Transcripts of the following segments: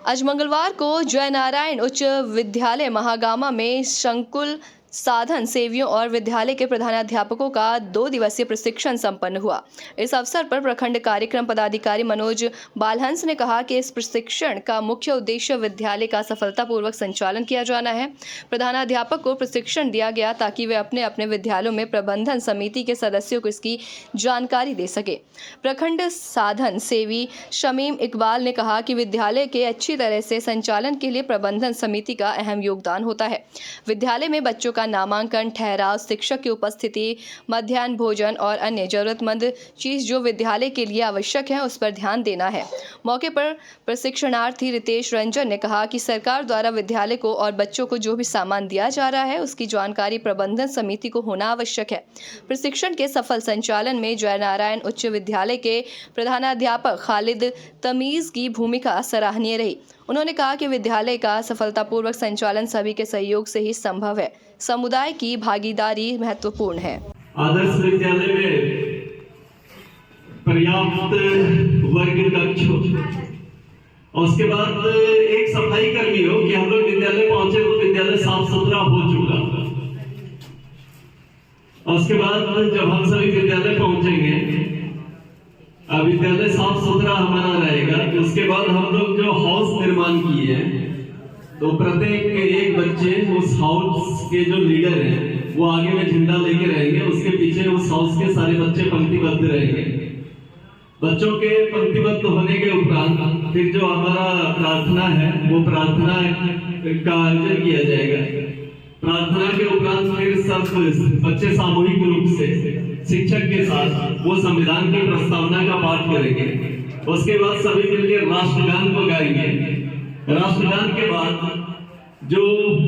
आज मंगलवार को जयनारायण उच्च विद्यालय महागामा में संकुल साधन सेवियों और विद्यालय के प्रधानाध्यापकों का 2 दिवसीय प्रशिक्षण संपन्न हुआ। इस अवसर पर प्रखंड कार्यक्रम पदाधिकारी मनोज बालहंस ने कहा कि इस प्रशिक्षण का मुख्य उद्देश्य विद्यालय का सफलतापूर्वक संचालन किया जाना है। प्रधानाध्यापक को प्रशिक्षण दिया गया ताकि वे अपने अपने विद्यालयों में प्रबंधन समिति के सदस्यों को इसकी जानकारी दे सके। प्रखंड साधन सेवी शमीम इकबाल ने कहा कि विद्यालय के अच्छी तरह से संचालन के लिए प्रबंधन समिति का अहम योगदान होता है। विद्यालय में बच्चों का नामांकन, ठहराव, शिक्षक की उपस्थिति, मध्याह्न भोजन और अन्य जरूरतमंद चीज जो विद्यालय के लिए आवश्यक है उस पर ध्यान देना है। मौके पर प्रशिक्षणार्थी रितेश रंजन ने कहा कि सरकार द्वारा विद्यालय को और बच्चों को जो भी सामान दिया जा रहा है उसकी जानकारी प्रबंधन समिति को होना आवश्यक है। प्रशिक्षण के सफल संचालन में जयनारायण उच्च विद्यालय के प्रधानाध्यापक खालिद तमीज की भूमिका सराहनीय रही। उन्होंने कहा कि विद्यालय का सफलतापूर्वक संचालन सभी के सहयोग से ही संभव है। समुदाय की भागीदारी महत्वपूर्ण है। आदर्श विद्यालय में पर्याप्त वर्ग कक्ष हो और उसके बाद एक सफाई कर्मी हो कि हम लोग विद्यालय पहुंचे तो विद्यालय साफ सुथरा हो चुका। और उसके बाद जब हम सभी विद्यालय पहुंचेंगे, विद्यालय साफ सुथरा हमारा रहेगा। उसके बाद हम लोग जो हाउस निर्माण किए हैं तो प्रत्येक एक बच्चे उस हाउस के जो लीडर हैं वो आगे में झंडा लेके रहेंगे, उसके पीछे उस हाउस के सारे बच्चे पंक्तिबद्ध रहेंगे। बच्चों के पंक्तिबद्ध होने के उपरांत फिर जो हमारा प्रार्थना है वो प्रार्थना का आयोजन किया जाएगा। प्रार्थना के उपरांत फिर सब बच्चे सामूहिक रूप से शिक्षक के साथ वो संविधान की प्रस्तावना का पाठ करेंगे। उसके बाद सभी मिलकर राष्ट्रगान को गाएंगे। राष्ट्रगान के बाद जो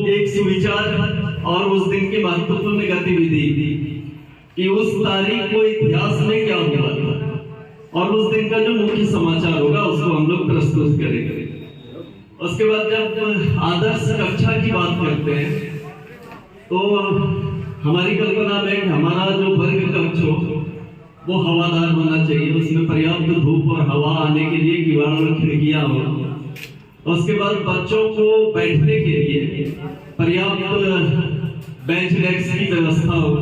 एक सुविचार और उस दिन की महत्वपूर्ण गतिविधि कि उस तारीख को इतिहास में क्या हुआ था और उस दिन का जो मुख्य समाचार होगा उसको हम लोग प्रस्तुत करेंगे। उसके बाद जब आदर्श कक्षा की बात करते हैं तो हमारी कल्पना में हमारा जो वर्ग कक्ष हो वो हवादार होना चाहिए, उसमें पर्याप्त धूप और हवा आने के लिए किवाड़ और खिड़कियां हो। उसके बाद बच्चों को बैठने के लिए पर्याप्त बेंच डेस्क की व्यवस्था हो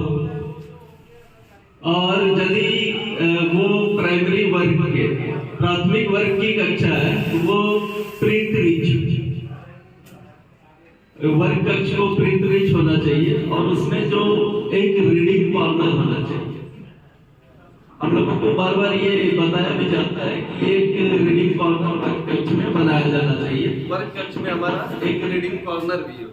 और यदि वो प्राइमरी वर्ग के प्राथमिक वर्ग की कक्षा है तो वो प्रिंट रिच वर्ग कक्ष को प्रिंट रिच होना चाहिए और उसमें जो एक रीडिंग कॉर्नर होना चाहिए। हम लोगों को बार बार ये बताया भी जाता है कि एक रीडिंग कॉर्नर वर्ग कक्ष में बनाया जाना चाहिए। वर्ग कक्ष में हमारा एक रीडिंग कॉर्नर भी हो।